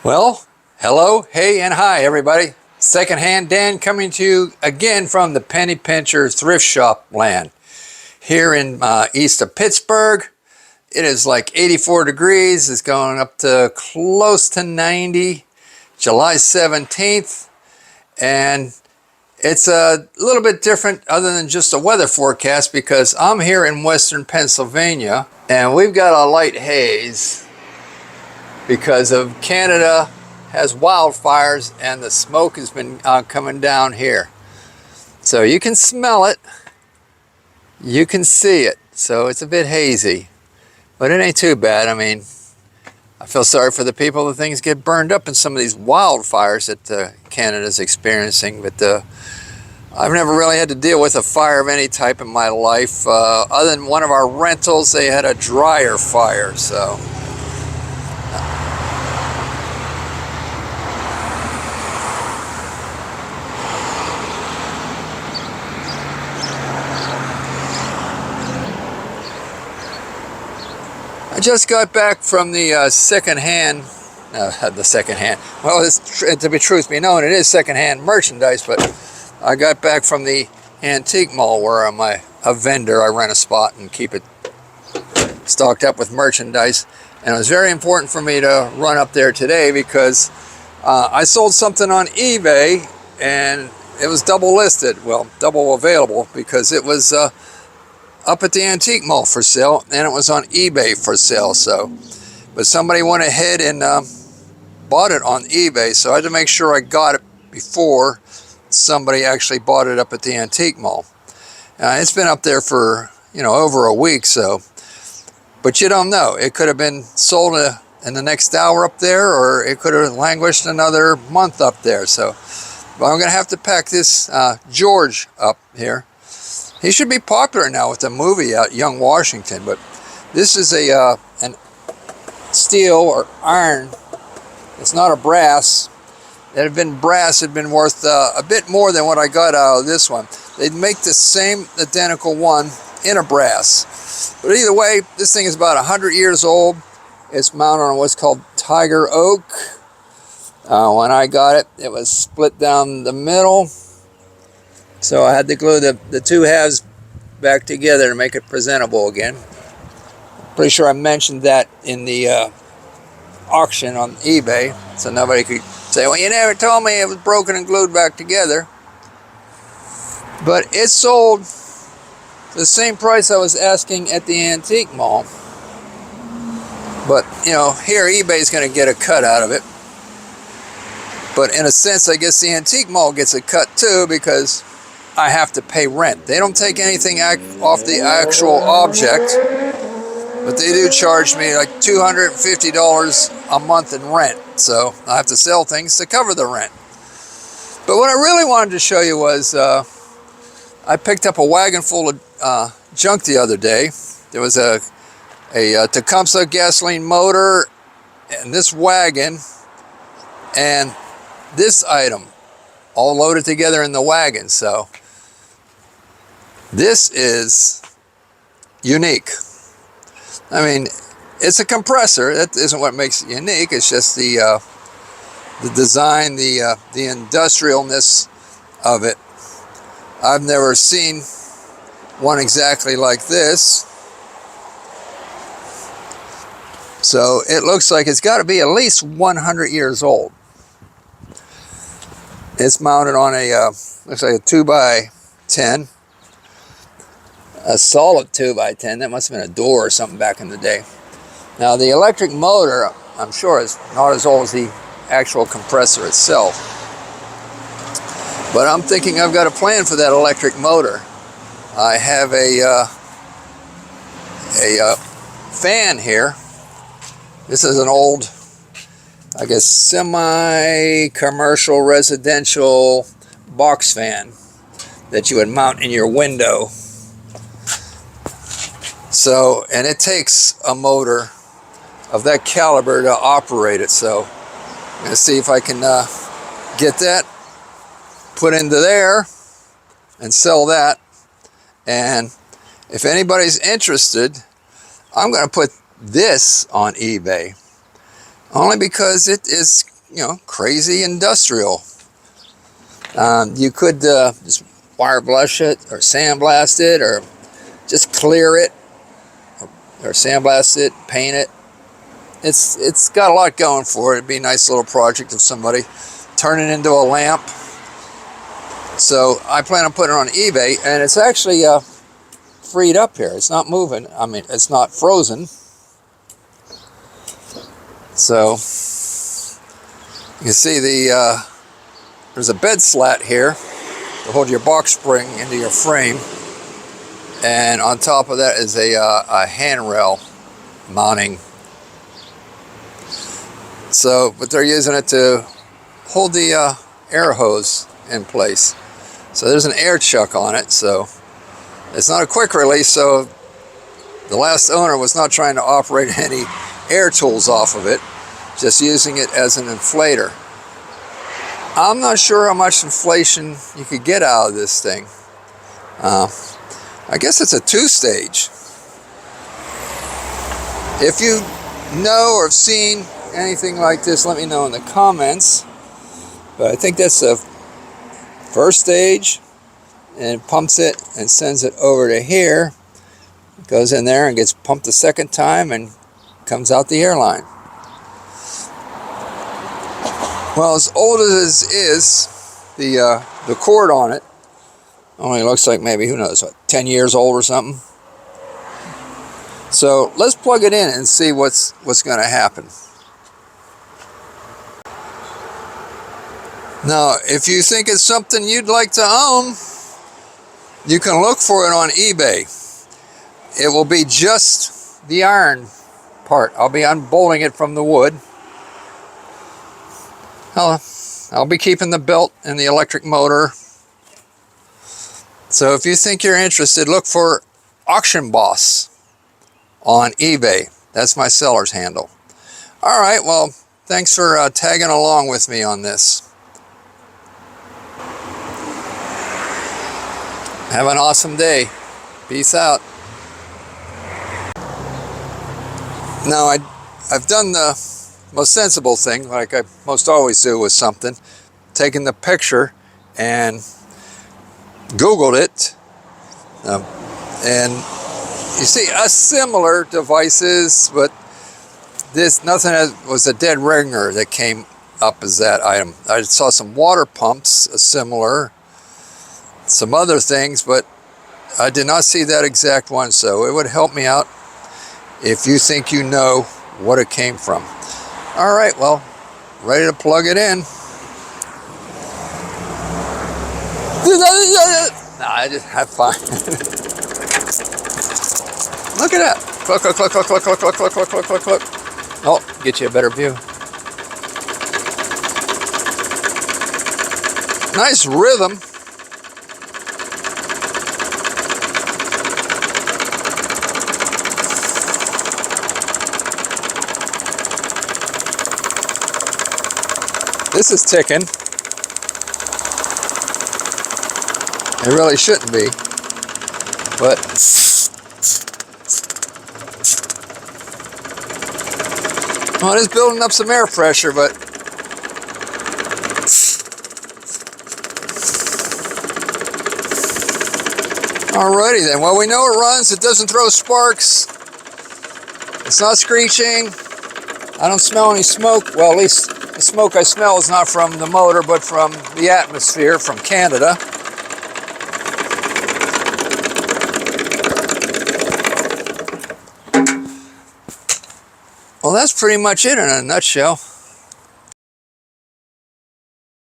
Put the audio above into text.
Well, hello, hey, and hi, everybody. Secondhand Dan coming to you again from the Penny Pincher thrift shop land here in east of Pittsburgh. It is like 84 degrees. It's going up to close to 90, July 17th. And it's a little bit different other than just a weather forecast because I'm here in western Pennsylvania and we've got a light haze because of Canada has wildfires and the smoke has been coming down here. So you can smell it, you can see it, so it's a bit hazy, but it ain't too bad. I mean, I feel sorry for the people that things get burned up in some of these wildfires that Canada's experiencing, but I've never really had to deal with a fire of any type in my life. Other than one of our rentals, they had a dryer fire, so. I just got back from the well, to be truth be known, it is secondhand merchandise, but I got back from the antique mall where I'm a vendor. I rent a spot and keep it stocked up with merchandise, and it was very important for me to run up there today because I sold something on eBay and it was double listed, well, double available, because it was up at the antique mall for sale and it was on eBay for sale. So, but somebody went ahead and bought it on eBay, so I had to make sure I got it before somebody actually bought it up at the antique mall. It's been up there for, over a week, so, but you don't know, it could have been sold in the next hour up there, or it could have languished another month up there. So but I'm gonna have to pack this George up here. He should be popular now with the movie out, Young Washington, but this is an steel or iron. It's not a brass. It had been brass, had been worth a bit more than what I got out of this one. They'd make the same identical one in a brass. But either way, this thing is about 100 years old. It's mounted on what's called tiger oak. When I got it, it was split down the middle. So I had to glue the two halves back together to make it presentable again. Pretty sure I mentioned that in the auction on eBay, so nobody could say, well, you never told me it was broken and glued back together. But it sold the same price I was asking at the antique mall. But, here eBay's going to get a cut out of it. But in a sense, I guess the antique mall gets a cut too, because I have to pay rent. They don't take anything off the actual object, but they do charge me like $250 a month in rent. So I have to sell things to cover the rent. But what I really wanted to show you was I picked up a wagon full of junk the other day. There was a Tecumseh gasoline motor and this wagon and this item all loaded together in the wagon. So this is unique. I mean, it's a compressor. That isn't what makes it unique. It's just the design, the industrialness of it. I've never seen one exactly like this. So it looks like it's got to be at least 100 years old. It's mounted on a, looks like a 2x10. A solid 2x10. That must have been a door or something back in the day. Now the electric motor, I'm sure, is not as old as the actual compressor itself. But I'm thinking I've got a plan for that electric motor. I have a fan here. This is an old, I guess, semi-commercial residential box fan that you would mount in your window. So, and it takes a motor of that caliber to operate it. So I'm going to see if I can get that put into there and sell that. And if anybody's interested, I'm going to put this on eBay, only because it is crazy industrial. You could just wire brush it or sandblast it or just clear it or sandblast it, paint it. It's got a lot going for it. It'd be a nice little project of somebody turn it into a lamp. So I plan on putting it on eBay, and it's actually freed up here. It's not moving. I mean, it's not frozen. So you can see there's a bed slat here to hold your box spring into your frame, and on top of that is a handrail mounting. So, but they're using it to hold the air hose in place. So there's an air chuck on it, so it's not a quick release, so the last owner was not trying to operate any air tools off of it, just using it as an inflator. I'm not sure how much inflation you could get out of this thing. I guess it's a 2-stage. If you know or have seen anything like this, let me know in the comments. But I think that's the first stage, and it pumps it and sends it over to here. It goes in there and gets pumped the second time and comes out the airline. Well, as old as it is, the cord on it only looks like maybe, who knows, what, 10 years old or something. So let's plug it in and see what's going to happen. Now, if you think it's something you'd like to own, you can look for it on eBay. It will be just the iron part. I'll be unbolting it from the wood. I'll be keeping the belt and the electric motor. So if you think you're interested, look for Auction Boss on eBay. That's my seller's handle. All right, well, thanks for tagging along with me on this. Have an awesome day. Peace out. Now, I've done the most sensible thing, like I most always do with something, taken the picture and Googled it, and you see similar devices, but nothing was a dead ringer that came up as that item. I saw some water pumps, similar, some other things, but I did not see that exact one, so it would help me out if you think you know what it came from. All right, well, ready to plug it in. Nah, I just have fun. Look at that. Click, click, click, click, click, click, click, click, click, click, click, click. Oh, get you a better view. Nice rhythm. This is ticking. It really shouldn't be, but well, it is building up some air pressure, but alrighty then. Well, we know it runs. It doesn't throw sparks. It's not screeching. I don't smell any smoke. Well, at least the smoke I smell is not from the motor, but from the atmosphere from Canada. Well, that's pretty much it in a nutshell.